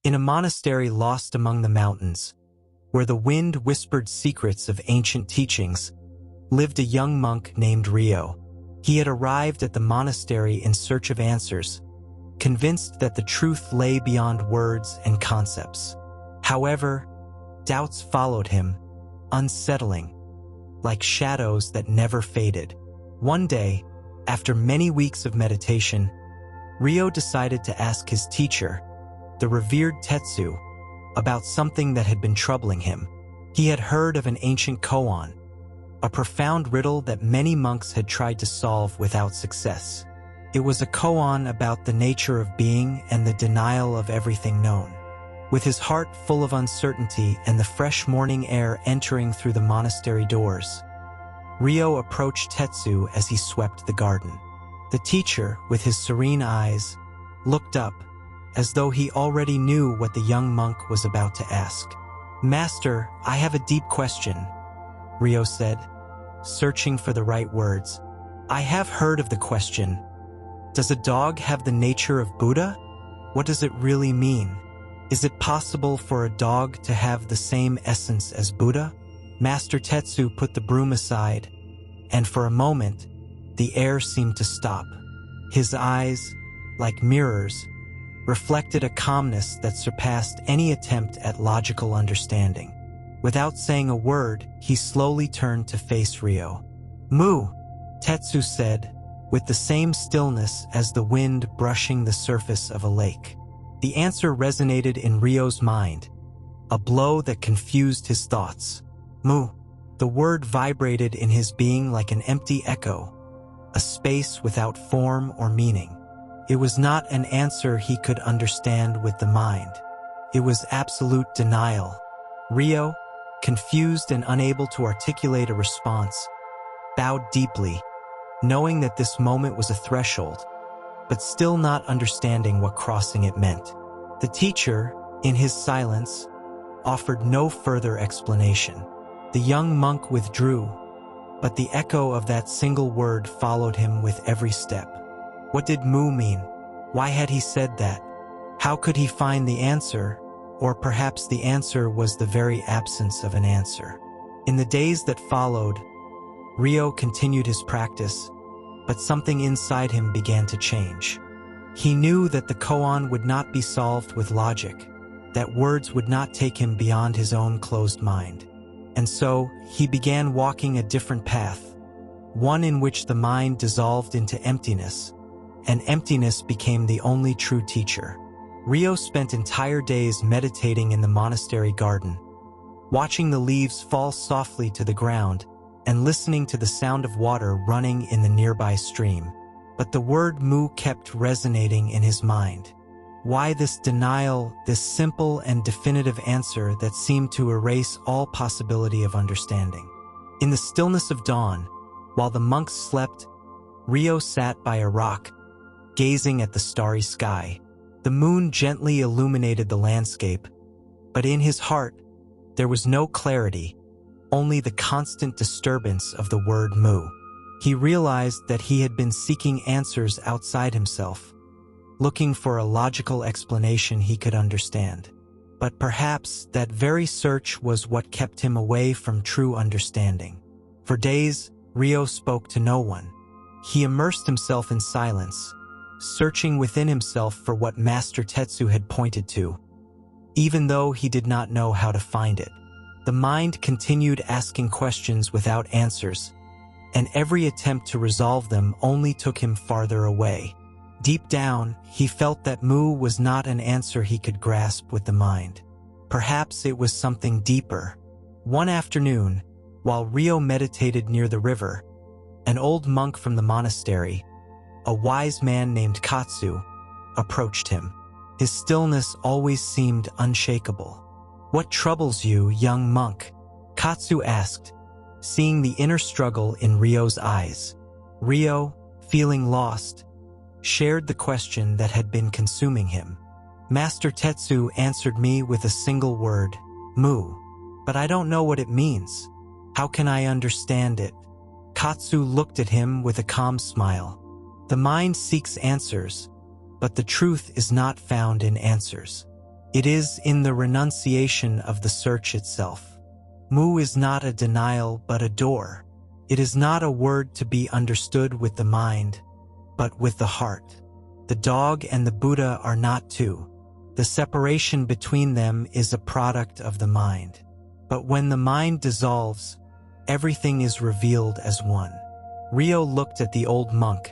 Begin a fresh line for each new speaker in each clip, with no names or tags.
In a monastery lost among the mountains, where the wind whispered secrets of ancient teachings, lived a young monk named Ryo. He had arrived at the monastery in search of answers, convinced that the truth lay beyond words and concepts. However, doubts followed him, unsettling, like shadows that never faded. One day, after many weeks of meditation, Ryo decided to ask his teacher, the revered Tetsu, about something that had been troubling him. He had heard of an ancient Kōan, a profound riddle that many monks had tried to solve without success. It was a Kōan about the nature of being and the denial of everything known. With his heart full of uncertainty and the fresh morning air entering through the monastery doors, Ryo approached Tetsu as he swept the garden. The teacher, with his serene eyes, looked up, as though he already knew what the young monk was about to ask. "Master, I have a deep question," Ryo said, searching for the right words. "I have heard of the question. Does a dog have the nature of Buddha? What does it really mean? Is it possible for a dog to have the same essence as Buddha?" Master Tetsu put the broom aside, and for a moment, the air seemed to stop. His eyes, like mirrors, reflected a calmness that surpassed any attempt at logical understanding. Without saying a word, he slowly turned to face Ryo. "Mu," Tetsu said, with the same stillness as the wind brushing the surface of a lake. The answer resonated in Ryo's mind, a blow that confused his thoughts. "Mu." The word vibrated in his being like an empty echo, a space without form or meaning. It was not an answer he could understand with the mind. It was absolute denial. Ryo, confused and unable to articulate a response, bowed deeply, knowing that this moment was a threshold, but still not understanding what crossing it meant. The teacher, in his silence, offered no further explanation. The young monk withdrew, but the echo of that single word followed him with every step. What did Mu mean? Why had he said that? How could he find the answer? Or perhaps the answer was the very absence of an answer. In the days that followed, Ryo continued his practice, but something inside him began to change. He knew that the koan would not be solved with logic, that words would not take him beyond his own closed mind. And so, he began walking a different path, one in which the mind dissolved into emptiness, and emptiness became the only true teacher. Ryo spent entire days meditating in the monastery garden, watching the leaves fall softly to the ground and listening to the sound of water running in the nearby stream. But the word Mu kept resonating in his mind. Why this denial, this simple and definitive answer that seemed to erase all possibility of understanding? In the stillness of dawn, while the monks slept, Ryo sat by a rock, gazing at the starry sky. The moon gently illuminated the landscape, but in his heart, there was no clarity, only the constant disturbance of the word Mu. He realized that he had been seeking answers outside himself, looking for a logical explanation he could understand. But perhaps that very search was what kept him away from true understanding. For days, Ryo spoke to no one. He immersed himself in silence, searching within himself for what Master Tetsu had pointed to, even though he did not know how to find it. The mind continued asking questions without answers, and every attempt to resolve them only took him farther away. Deep down, he felt that Mu was not an answer he could grasp with the mind. Perhaps it was something deeper. One afternoon, while Ryo meditated near the river, an old monk from the monastery, a wise man named Katsu, approached him. His stillness always seemed unshakable. "What troubles you, young monk?" Katsu asked, seeing the inner struggle in Ryo's eyes. Ryo, feeling lost, shared the question that had been consuming him. "Master Tetsu answered me with a single word, Mu. But I don't know what it means. How can I understand it?" Katsu looked at him with a calm smile. "The mind seeks answers, but the truth is not found in answers. It is in the renunciation of the search itself. Mu is not a denial but a door. It is not a word to be understood with the mind, but with the heart. The dog and the Buddha are not two. The separation between them is a product of the mind. But when the mind dissolves, everything is revealed as one. Ryo looked at the old monk,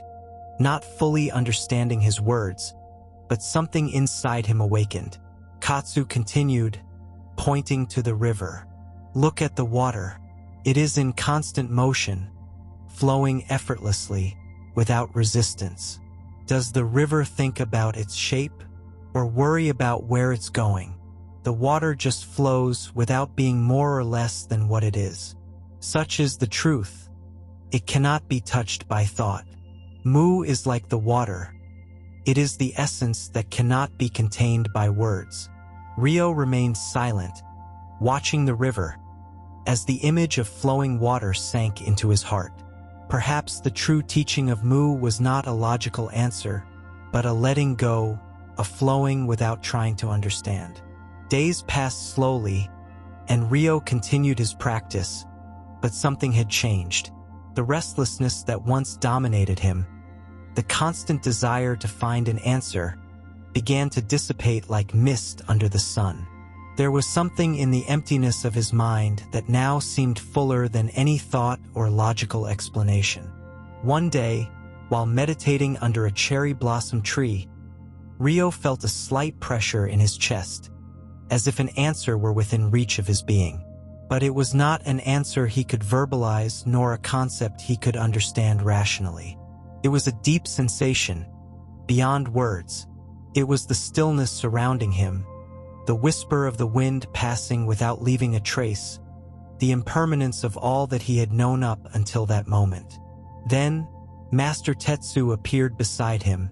not fully understanding his words, but something inside him awakened. Katsu continued, pointing to the river. Look at the water. It is in constant motion, flowing effortlessly, without resistance. Does the river think about its shape, or worry about where it's going? The water just flows without being more or less than what it is. Such is the truth. It cannot be touched by thought. Mu is like the water. It is the essence that cannot be contained by words. Ryo remained silent, watching the river, as the image of flowing water sank into his heart. Perhaps the true teaching of Mu was not a logical answer, but a letting go, a flowing without trying to understand. Days passed slowly, and Ryo continued his practice, but something had changed. The restlessness that once dominated him, the constant desire to find an answer, began to dissipate like mist under the sun. There was something in the emptiness of his mind that now seemed fuller than any thought or logical explanation. One day, while meditating under a cherry blossom tree, Ryo felt a slight pressure in his chest, as if an answer were within reach of his being. But it was not an answer he could verbalize nor a concept he could understand rationally. It was a deep sensation, beyond words. It was the stillness surrounding him, the whisper of the wind passing without leaving a trace, the impermanence of all that he had known up until that moment. Then, Master Tetsu appeared beside him,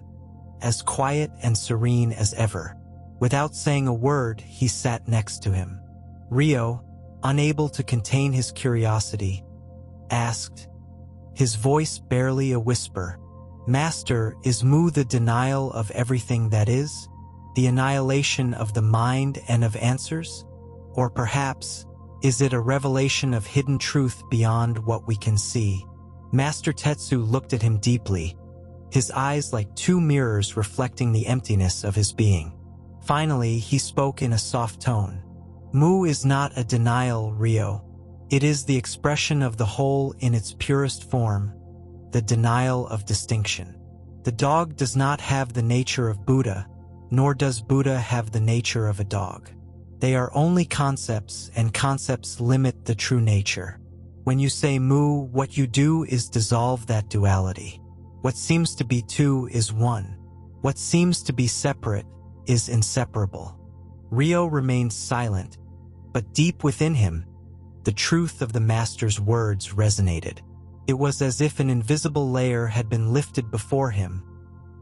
as quiet and serene as ever. Without saying a word, he sat next to him. Ryo, unable to contain his curiosity, asked, his voice barely a whisper, "Master, is Mu the denial of everything that is? The annihilation of the mind and of answers? Or perhaps, is it a revelation of hidden truth beyond what we can see?" Master Tetsu looked at him deeply, his eyes like two mirrors reflecting the emptiness of his being. Finally, he spoke in a soft tone. Mu is not a denial, Ryo. It is the expression of the whole in its purest form, the denial of distinction. The dog does not have the nature of Buddha, nor does Buddha have the nature of a dog. They are only concepts, and concepts limit the true nature. When you say Mu, what you do is dissolve that duality. What seems to be two is one. What seems to be separate is inseparable. Ryo remained silent, but deep within him, the truth of the Master's words resonated. It was as if an invisible layer had been lifted before him,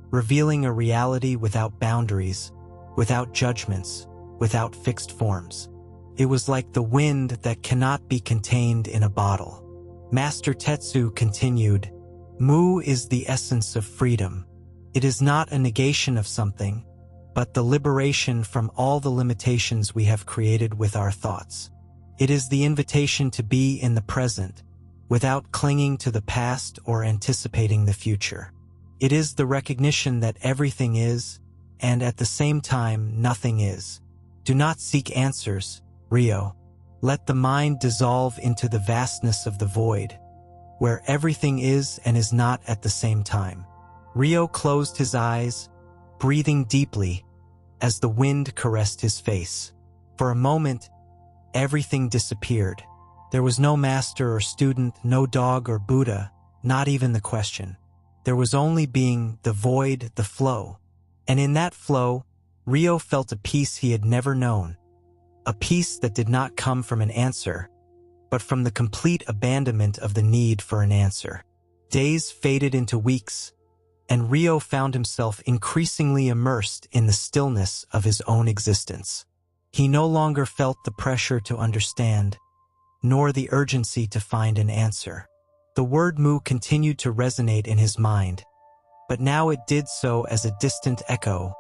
revealing a reality without boundaries, without judgments, without fixed forms. It was like the wind that cannot be contained in a bottle. Master Tetsu continued, Mu is the essence of freedom. It is not a negation of something, but the liberation from all the limitations we have created with our thoughts. It is the invitation to be in the present, without clinging to the past or anticipating the future. It is the recognition that everything is, and at the same time nothing is. Do not seek answers, Ryo. Let the mind dissolve into the vastness of the void, where everything is and is not at the same time. Ryo closed his eyes, breathing deeply, as the wind caressed his face. For a moment, everything disappeared. There was no master or student, no dog or Buddha, not even the question. There was only being, the void, the flow. And in that flow, Ryo felt a peace he had never known. A peace that did not come from an answer, but from the complete abandonment of the need for an answer. Days faded into weeks, and Ryo found himself increasingly immersed in the stillness of his own existence. He no longer felt the pressure to understand, nor the urgency to find an answer. The word Mu continued to resonate in his mind, but now it did so as a distant echo,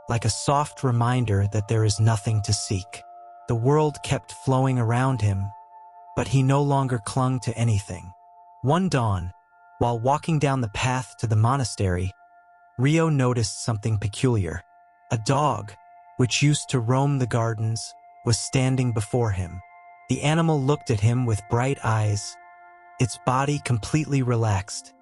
like a soft reminder that there is nothing to seek. The world kept flowing around him, but he no longer clung to anything. One dawn, while walking down the path to the monastery, Rio noticed something peculiar. A dog, which used to roam the gardens, was standing before him. The animal looked at him with bright eyes, its body completely relaxed,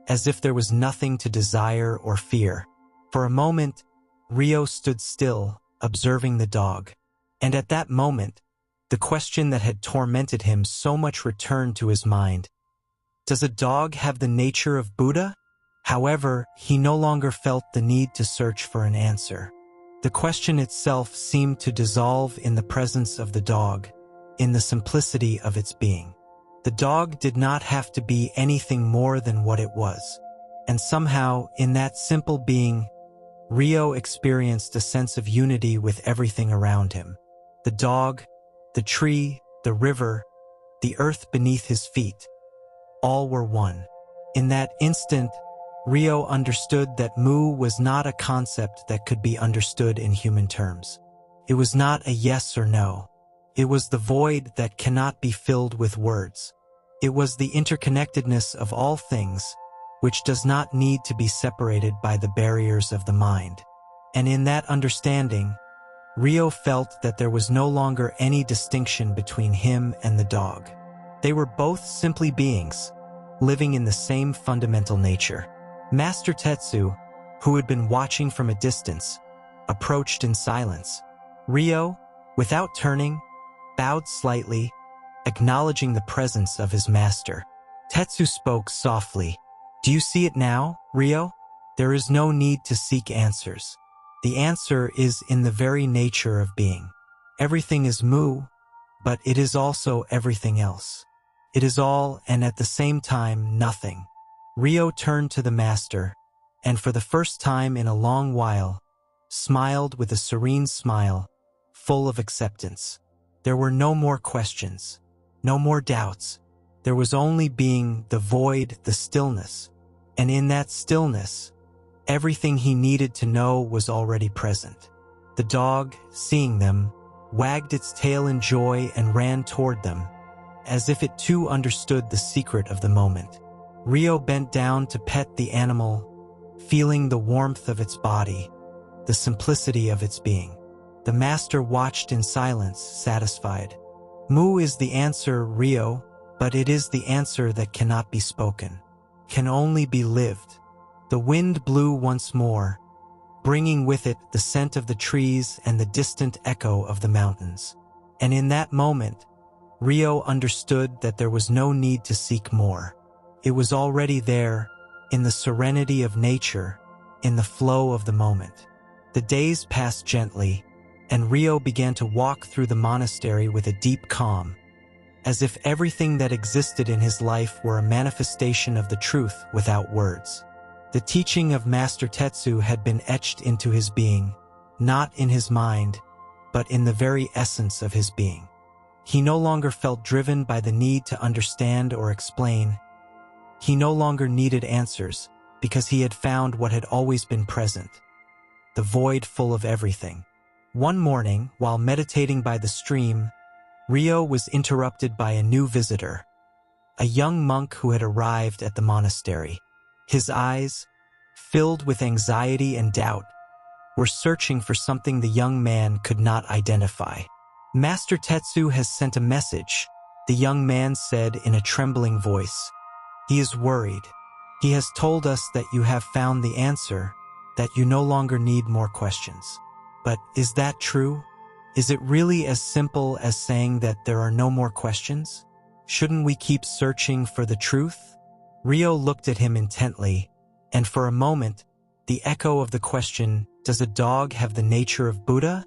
as if there was nothing to desire or fear. For a moment, Rio stood still, observing the dog. And at that moment, the question that had tormented him so much returned to his mind. Does a dog have the nature of Buddha? However, he no longer felt the need to search for an answer. The question itself seemed to dissolve in the presence of the dog, in the simplicity of its being. The dog did not have to be anything more than what it was. And somehow, in that simple being, Rio experienced a sense of unity with everything around him. The dog, the tree, the river, the earth beneath his feet, all were one. In that instant, Rio understood that Mu was not a concept that could be understood in human terms. It was not a yes or no. It was the void that cannot be filled with words. It was the interconnectedness of all things, which does not need to be separated by the barriers of the mind. And in that understanding, Rio felt that there was no longer any distinction between him and the dog. They were both simply beings, living in the same fundamental nature. Master Tetsu, who had been watching from a distance, approached in silence. Rio, without turning, bowed slightly, acknowledging the presence of his master. Tetsu spoke softly. "Do you see it now, Rio? There is no need to seek answers. The answer is in the very nature of being. Everything is Mu, but it is also everything else. It is all and at the same time nothing." Rio turned to the master, and for the first time in a long while, smiled with a serene smile, full of acceptance. There were no more questions, no more doubts. There was only being, the void, the stillness. And in that stillness, everything he needed to know was already present. The dog, seeing them, wagged its tail in joy and ran toward them, as if it too understood the secret of the moment. Rio bent down to pet the animal, feeling the warmth of its body, the simplicity of its being. The master watched in silence, satisfied. Mu is the answer, Rio, but it is the answer that cannot be spoken, can only be lived. The wind blew once more, bringing with it the scent of the trees and the distant echo of the mountains. And in that moment, Rio understood that there was no need to seek more. It was already there, in the serenity of nature, in the flow of the moment. The days passed gently, and Rio began to walk through the monastery with a deep calm, as if everything that existed in his life were a manifestation of the truth without words. The teaching of Master Tetsu had been etched into his being, not in his mind, but in the very essence of his being. He no longer felt driven by the need to understand or explain. He no longer needed answers, because he had found what had always been present, the void full of everything. One morning, while meditating by the stream, Rio was interrupted by a new visitor, a young monk who had arrived at the monastery. His eyes, filled with anxiety and doubt, were searching for something the young man could not identify. "Master Tetsu has sent a message," the young man said in a trembling voice. "He is worried. He has told us that you have found the answer, that you no longer need more questions. But is that true? Is it really as simple as saying that there are no more questions? Shouldn't we keep searching for the truth?" Rio looked at him intently, and for a moment, the echo of the question, "Does a dog have the nature of Buddha?"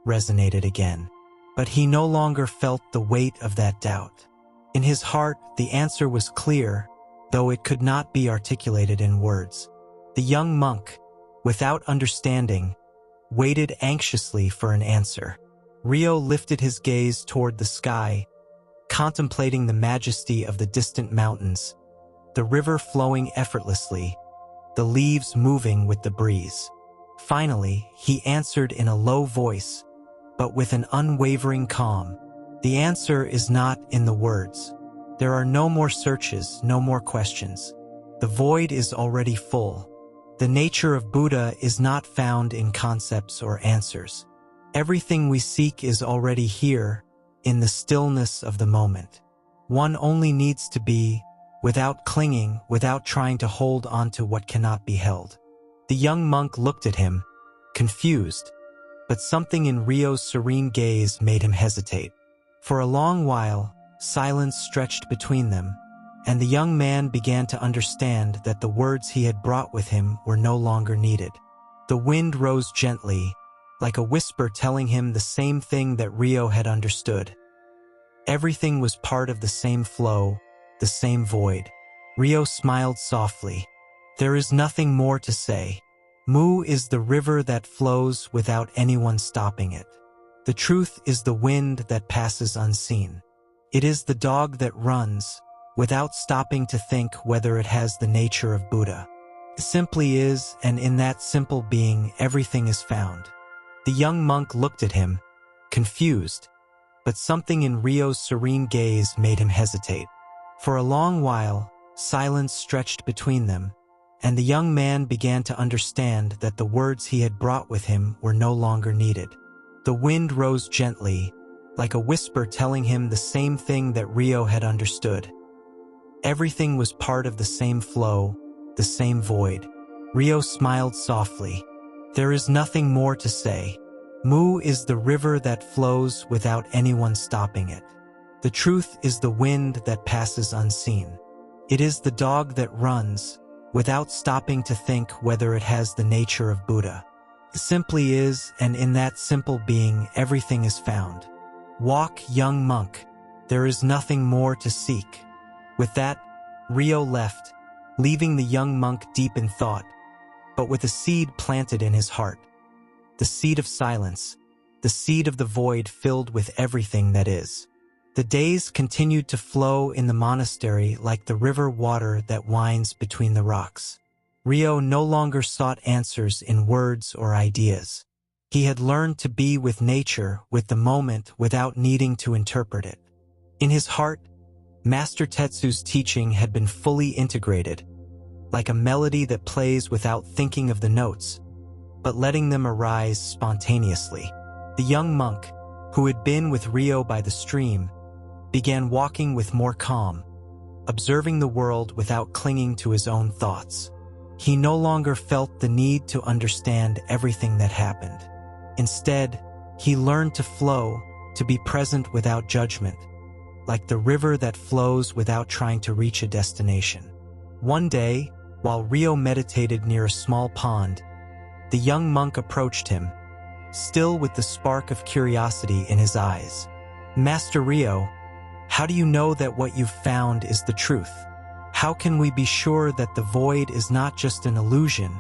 resonated again. But he no longer felt the weight of that doubt. In his heart, the answer was clear, though it could not be articulated in words. The young monk, without understanding, waited anxiously for an answer. Rio lifted his gaze toward the sky, contemplating the majesty of the distant mountains, the river flowing effortlessly, the leaves moving with the breeze. Finally, he answered in a low voice, but with an unwavering calm. The answer is not in the words. There are no more searches, no more questions. The void is already full. The nature of Buddha is not found in concepts or answers. Everything we seek is already here, in the stillness of the moment. One only needs to be, without clinging, without trying to hold on to what cannot be held. The young monk looked at him, confused, but something in Ryo's serene gaze made him hesitate. For a long while, silence stretched between them, and the young man began to understand that the words he had brought with him were no longer needed. The wind rose gently, like a whisper telling him the same thing that Ryo had understood. Everything was part of the same flow, the same void. Ryo smiled softly. There is nothing more to say. Mu is the river that flows without anyone stopping it. The truth is the wind that passes unseen. It is the dog that runs, without stopping to think whether it has the nature of Buddha. It simply is, and in that simple being, everything is found. The young monk looked at him, confused, but something in Ryo's serene gaze made him hesitate. For a long while, silence stretched between them, and the young man began to understand that the words he had brought with him were no longer needed. The wind rose gently, like a whisper telling him the same thing that Ryo had understood. Everything was part of the same flow, the same void. Ryo smiled softly. There is nothing more to say. Mu is the river that flows without anyone stopping it. The truth is the wind that passes unseen. It is the dog that runs, without stopping to think whether it has the nature of Buddha. It simply is, and in that simple being, everything is found. Walk, young monk. There is nothing more to seek. With that, Ryo left, leaving the young monk deep in thought, but with a seed planted in his heart. The seed of silence, the seed of the void filled with everything that is. The days continued to flow in the monastery like the river water that winds between the rocks. Ryo no longer sought answers in words or ideas. He had learned to be with nature, with the moment, without needing to interpret it. In his heart, Master Tetsu's teaching had been fully integrated, like a melody that plays without thinking of the notes, but letting them arise spontaneously. The young monk, who had been with Ryo by the stream, began walking with more calm, observing the world without clinging to his own thoughts. He no longer felt the need to understand everything that happened. Instead, he learned to flow, to be present without judgment, like the river that flows without trying to reach a destination. One day, while Ryo meditated near a small pond, the young monk approached him, still with the spark of curiosity in his eyes. Master Ryo, how do you know that what you've found is the truth? How can we be sure that the void is not just an illusion,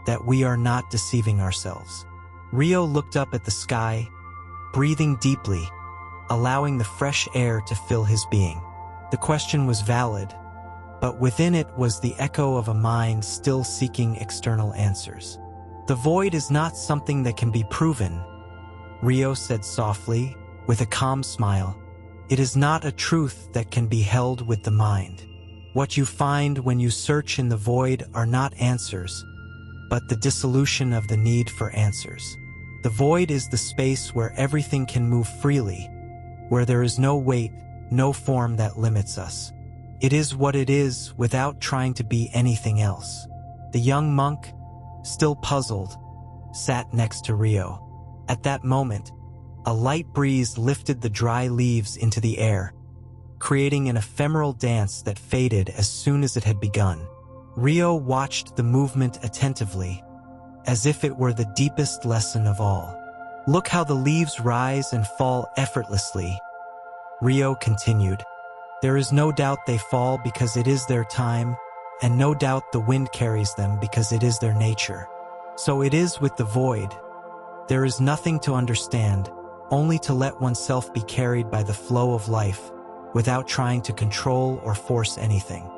that we are not deceiving ourselves? Ryo looked up at the sky, breathing deeply, allowing the fresh air to fill his being. The question was valid, but within it was the echo of a mind still seeking external answers. The void is not something that can be proven, Ryo said softly, with a calm smile. It is not a truth that can be held with the mind. What you find when you search in the void are not answers, but the dissolution of the need for answers. The void is the space where everything can move freely, where there is no weight, no form that limits us. It is what it is without trying to be anything else. The young monk, still puzzled, sat next to Ryo. At that moment, a light breeze lifted the dry leaves into the air, creating an ephemeral dance that faded as soon as it had begun. Ryo watched the movement attentively, as if it were the deepest lesson of all. Look how the leaves rise and fall effortlessly, Ryo continued. There is no doubt they fall because it is their time, and no doubt the wind carries them because it is their nature. So it is with the void. There is nothing to understand, only to let oneself be carried by the flow of life, without trying to control or force anything.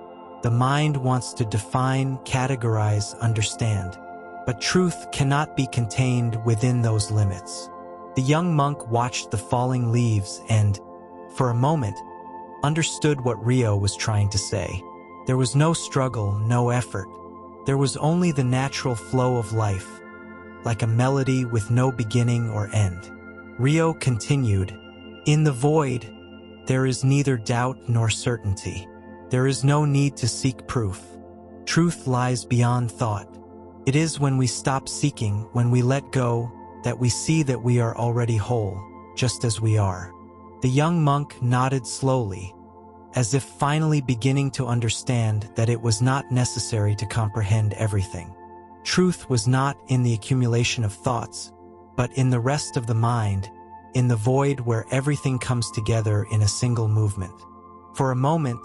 The mind wants to define, categorize, understand. but truth cannot be contained within those limits. The young monk watched the falling leaves and, for a moment, understood what Rio was trying to say. There was no struggle, no effort. There was only the natural flow of life, like a melody with no beginning or end. Rio continued, "In the void, there is neither doubt nor certainty. There is no need to seek proof. Truth lies beyond thought. It is when we stop seeking, when we let go, that we see that we are already whole, just as we are." The young monk nodded slowly, as if finally beginning to understand that it was not necessary to comprehend everything. Truth was not in the accumulation of thoughts, but in the rest of the mind, in the void where everything comes together in a single movement. For a moment,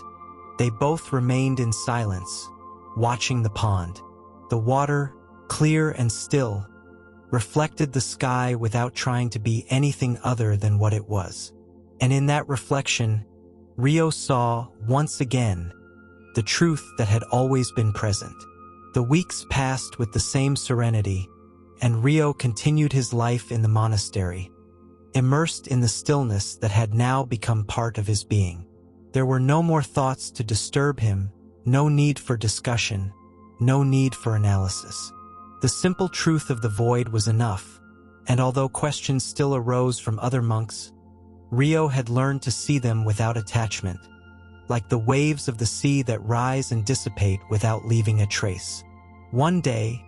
they both remained in silence, watching the pond. The water, clear and still, reflected the sky without trying to be anything other than what it was. And in that reflection, Rio saw, once again, the truth that had always been present. The weeks passed with the same serenity, and Rio continued his life in the monastery, immersed in the stillness that had now become part of his being. There were no more thoughts to disturb him, no need for discussion, no need for analysis. The simple truth of the void was enough, and although questions still arose from other monks, Rio had learned to see them without attachment, like the waves of the sea that rise and dissipate without leaving a trace. One day,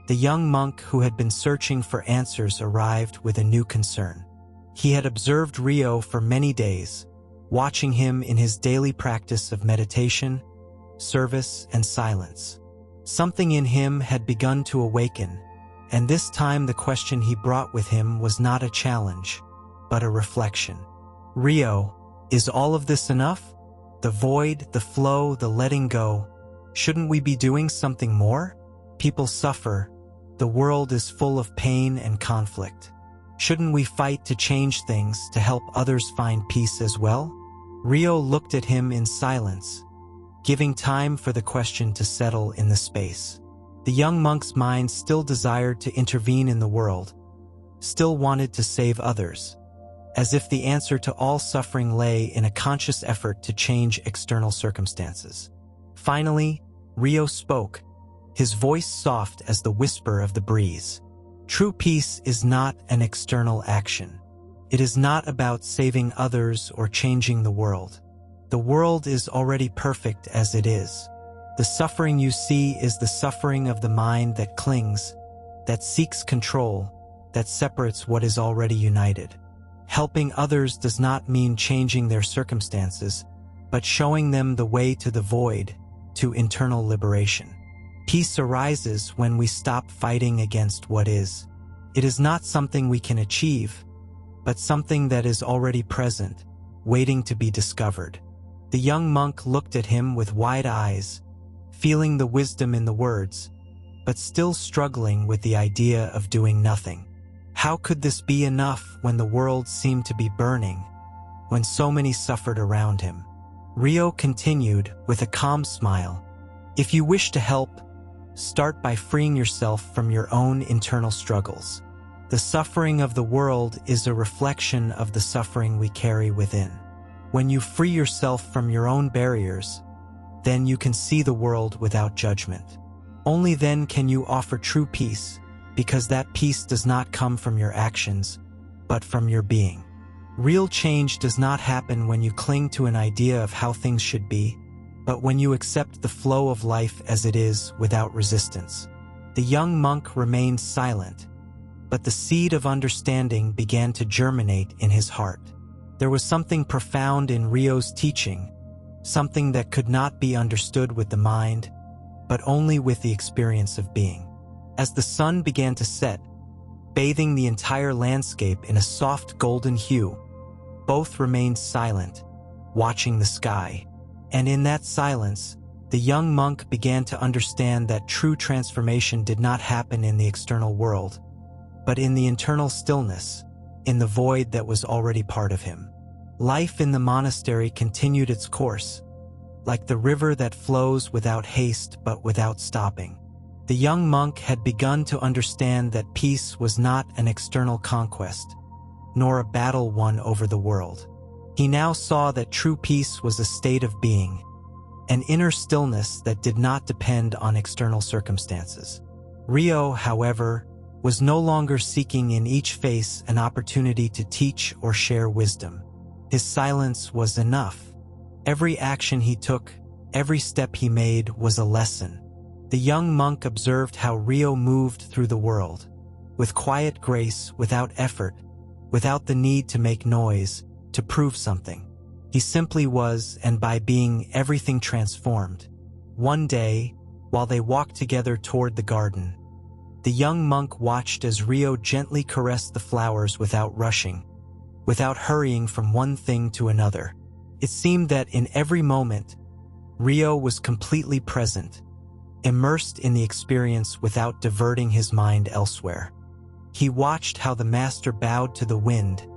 the young monk who had been searching for answers arrived with a new concern. He had observed Rio for many days, watching him in his daily practice of meditation, service, and silence. Something in him had begun to awaken, and this time the question he brought with him was not a challenge, but a reflection. "Rio, is all of this enough? The void, the flow, the letting go. Shouldn't we be doing something more? People suffer. The world is full of pain and conflict. Shouldn't we fight to change things, to help others find peace as well?" Rio looked at him in silence, giving time for the question to settle in the space. The young monk's mind still desired to intervene in the world, still wanted to save others, as if the answer to all suffering lay in a conscious effort to change external circumstances. Finally, Rio spoke, his voice soft as the whisper of the breeze. "True peace is not an external action. It is not about saving others or changing the world. The world is already perfect as it is. The suffering you see is the suffering of the mind that clings, that seeks control, that separates what is already united. Helping others does not mean changing their circumstances, but showing them the way to the void, to internal liberation. Peace arises when we stop fighting against what is. It is not something we can achieve, but something that is already present, waiting to be discovered." The young monk looked at him with wide eyes, feeling the wisdom in the words, but still struggling with the idea of doing nothing. How could this be enough when the world seemed to be burning, when so many suffered around him? Rio continued with a calm smile. "If you wish to help, start by freeing yourself from your own internal struggles. The suffering of the world is a reflection of the suffering we carry within. When you free yourself from your own barriers, then you can see the world without judgment. Only then can you offer true peace, because that peace does not come from your actions, but from your being. Real change does not happen when you cling to an idea of how things should be, but when you accept the flow of life as it is without resistance." The young monk remained silent, but the seed of understanding began to germinate in his heart. There was something profound in Rio's teaching, something that could not be understood with the mind, but only with the experience of being. As the sun began to set, bathing the entire landscape in a soft golden hue, both remained silent, watching the sky. And in that silence, the young monk began to understand that true transformation did not happen in the external world, but in the internal stillness, in the void that was already part of him. Life in the monastery continued its course, like the river that flows without haste but without stopping. The young monk had begun to understand that peace was not an external conquest, nor a battle won over the world. He now saw that true peace was a state of being, an inner stillness that did not depend on external circumstances. Rio, however, was no longer seeking in each phase an opportunity to teach or share wisdom. His silence was enough. Every action he took, every step he made was a lesson. The young monk observed how Rio moved through the world, with quiet grace, without effort, without the need to make noise, to prove something. He simply was, and by being, everything transformed. One day, while they walked together toward the garden, the young monk watched as Rio gently caressed the flowers without rushing, without hurrying from one thing to another. It seemed that in every moment, Rio was completely present, immersed in the experience without diverting his mind elsewhere. He watched how the master bowed to the wind,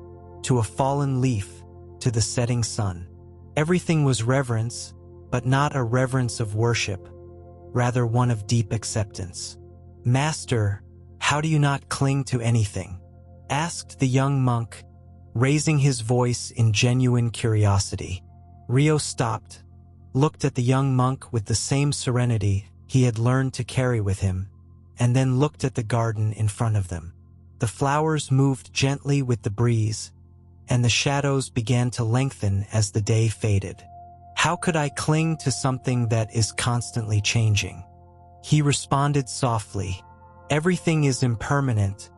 to a fallen leaf, to the setting sun. Everything was reverence, but not a reverence of worship, rather one of deep acceptance. "Master, how do you not cling to anything?" asked the young monk, raising his voice in genuine curiosity. Rio stopped, looked at the young monk with the same serenity he had learned to carry with him, and then looked at the garden in front of them. The flowers moved gently with the breeze, and the shadows began to lengthen as the day faded. "How could I cling to something that is constantly changing?" He responded softly. "Everything is impermanent.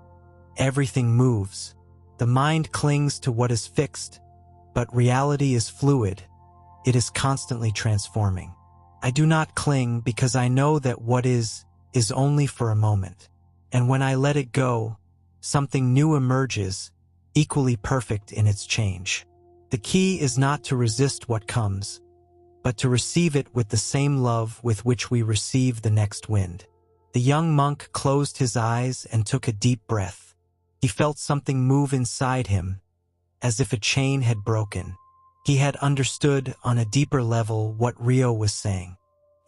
Everything moves. The mind clings to what is fixed, but reality is fluid. It is constantly transforming. I do not cling because I know that what is only for a moment. And when I let it go, something new emerges, equally perfect in its change. The key is not to resist what comes, but to receive it with the same love with which we receive the next wind." The young monk closed his eyes and took a deep breath. He felt something move inside him, as if a chain had broken. He had understood on a deeper level what Rio was saying.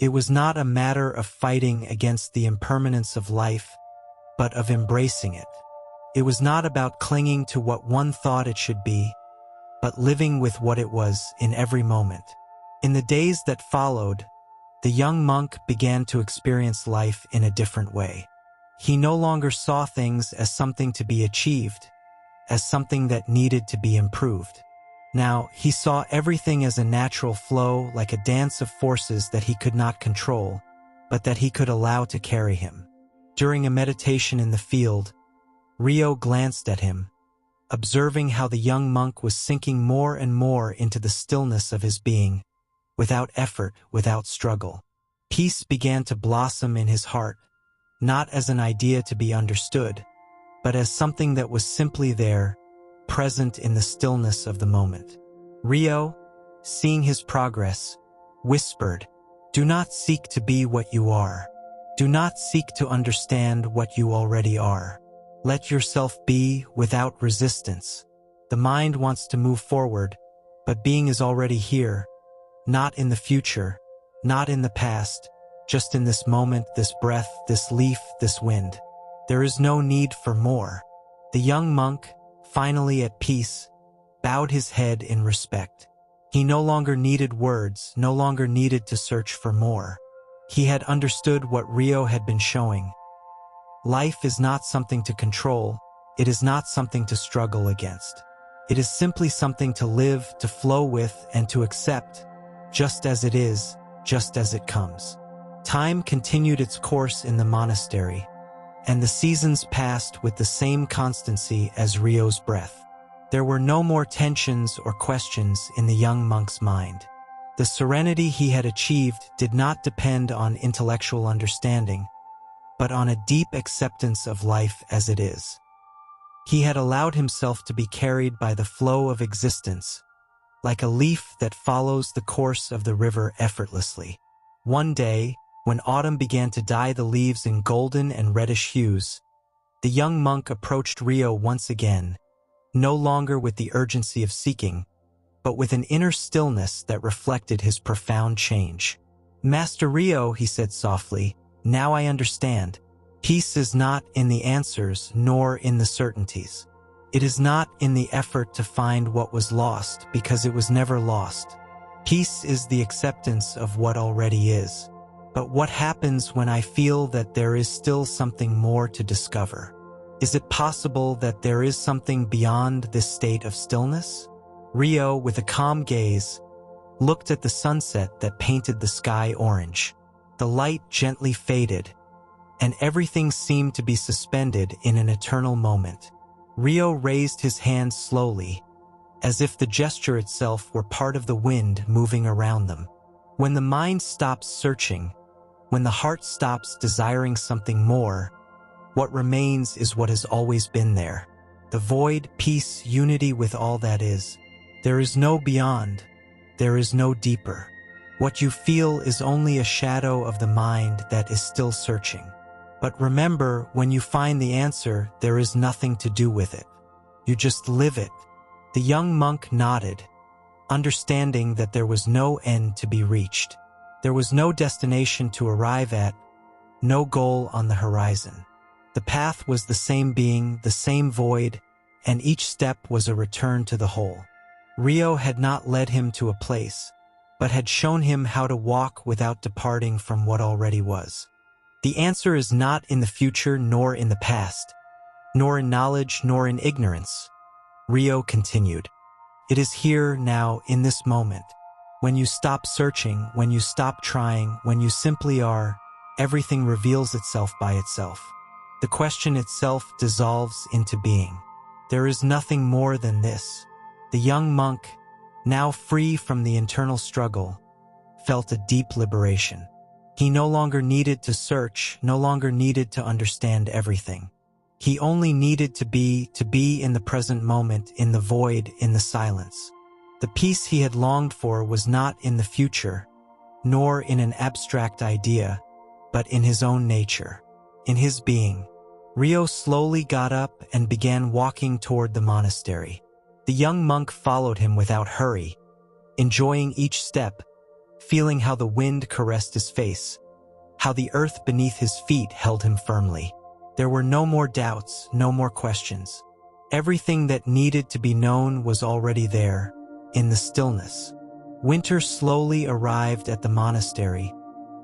It was not a matter of fighting against the impermanence of life, but of embracing it. It was not about clinging to what one thought it should be, but living with what it was in every moment. In the days that followed, the young monk began to experience life in a different way. He no longer saw things as something to be achieved, as something that needed to be improved. Now, he saw everything as a natural flow, like a dance of forces that he could not control, but that he could allow to carry him. During a meditation in the field, Rio glanced at him, observing how the young monk was sinking more and more into the stillness of his being, without effort, without struggle. Peace began to blossom in his heart, not as an idea to be understood, but as something that was simply there, present in the stillness of the moment. Rio, seeing his progress, whispered, "Do not seek to be what you are. Do not seek to understand what you already are. Let yourself be without resistance. The mind wants to move forward, but being is already here, not in the future, not in the past, just in this moment, this breath, this leaf, this wind. There is no need for more." The young monk, finally at peace, bowed his head in respect. He no longer needed words, no longer needed to search for more. He had understood what Rio had been showing. Life is not something to control, it is not something to struggle against. It is simply something to live, to flow with, and to accept, just as it is, just as it comes. Time continued its course in the monastery, and the seasons passed with the same constancy as Rio's breath. There were no more tensions or questions in the young monk's mind. The serenity he had achieved did not depend on intellectual understanding, but on a deep acceptance of life as it is. He had allowed himself to be carried by the flow of existence, like a leaf that follows the course of the river effortlessly. One day, when autumn began to dye the leaves in golden and reddish hues, the young monk approached Rio once again, no longer with the urgency of seeking, but with an inner stillness that reflected his profound change. "Master Rio," he said softly, Now I understand. Peace is not in the answers nor in the certainties. It is not in the effort to find what was lost because it was never lost. Peace is the acceptance of what already is. But what happens when I feel that there is still something more to discover? Is it possible that there is something beyond this state of stillness? Rio, with a calm gaze, looked at the sunset that painted the sky orange. The light gently faded, and everything seemed to be suspended in an eternal moment. Rio raised his hands slowly, as if the gesture itself were part of the wind moving around them. When the mind stops searching, when the heart stops desiring something more, what remains is what has always been there. The void, peace, unity with all that is. There is no beyond. There is no deeper. What you feel is only a shadow of the mind that is still searching. But remember, when you find the answer, there is nothing to do with it. You just live it. The young monk nodded, understanding that there was no end to be reached. There was no destination to arrive at, no goal on the horizon. The path was the same being, the same void, and each step was a return to the whole. Rio had not led him to a place, but had shown him how to walk without departing from what already was. The answer is not in the future nor in the past, nor in knowledge nor in ignorance. Rio continued. It is here, now, in this moment. When you stop searching, when you stop trying, when you simply are, everything reveals itself by itself. The question itself dissolves into being. There is nothing more than this. The young monk, now free from the internal struggle, felt a deep liberation. He no longer needed to search, no longer needed to understand everything. He only needed to be in the present moment, in the void, in the silence. The peace he had longed for was not in the future, nor in an abstract idea, but in his own nature, in his being. Rio slowly got up and began walking toward the monastery. The young monk followed him without hurry, enjoying each step, feeling how the wind caressed his face, how the earth beneath his feet held him firmly. There were no more doubts, no more questions. Everything that needed to be known was already there, in the stillness. Winter slowly arrived at the monastery,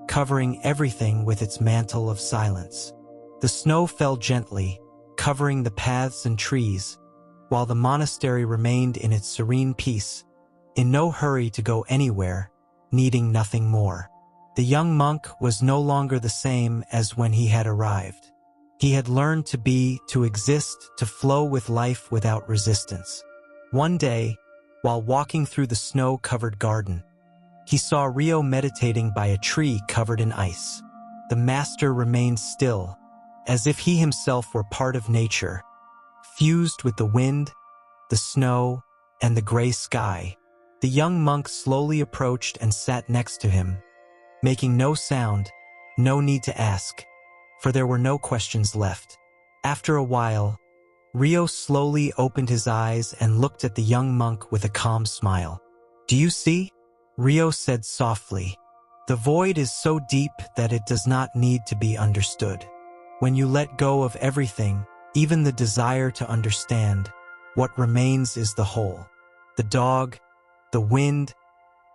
covering everything with its mantle of silence. The snow fell gently, covering the paths and trees, while the monastery remained in its serene peace, in no hurry to go anywhere, needing nothing more. The young monk was no longer the same as when he had arrived. He had learned to be, to exist, to flow with life without resistance. One day, while walking through the snow-covered garden, he saw Rio meditating by a tree covered in ice. The master remained still, as if he himself were part of nature, fused with the wind, the snow, and the gray sky. The young monk slowly approached and sat next to him, making no sound, no need to ask, for there were no questions left. After a while, Rio slowly opened his eyes and looked at the young monk with a calm smile. "Do you see?" Rio said softly. "The void is so deep that it does not need to be understood. When you let go of everything, even the desire to understand, what remains is the whole. The dog, the wind,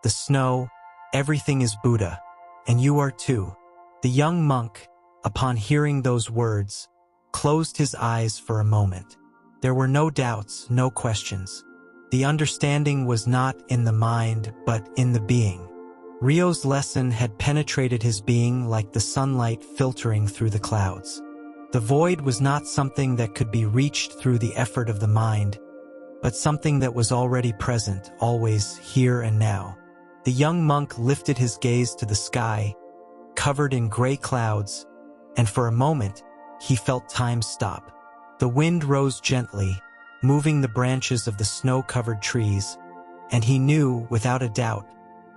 the snow, everything is Buddha, and you are too." The young monk, upon hearing those words, closed his eyes for a moment. There were no doubts, no questions. The understanding was not in the mind, but in the being. Rio's lesson had penetrated his being like the sunlight filtering through the clouds. The void was not something that could be reached through the effort of the mind, but something that was already present, always here and now. The young monk lifted his gaze to the sky, covered in gray clouds, and for a moment, he felt time stop. The wind rose gently, moving the branches of the snow-covered trees, and he knew, without a doubt,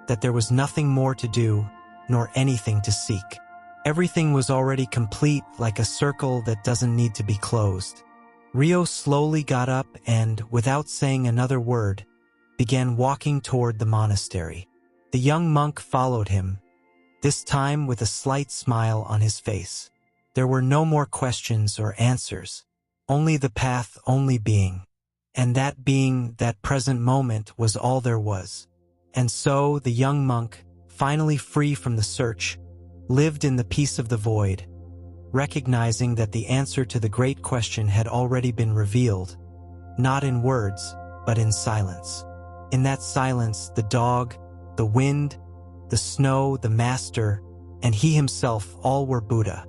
that there was nothing more to do, nor anything to seek. Everything was already complete, like a circle that doesn't need to be closed. Rio slowly got up and, without saying another word, began walking toward the monastery. The young monk followed him, this time with a slight smile on his face. There were no more questions or answers, only the path, only being. And that being, that present moment, was all there was. And so the young monk, finally free from the search, lived in the peace of the void, recognizing that the answer to the great question had already been revealed, not in words, but in silence. In that silence, the dog, the wind, the snow, the master, and he himself all were Buddha.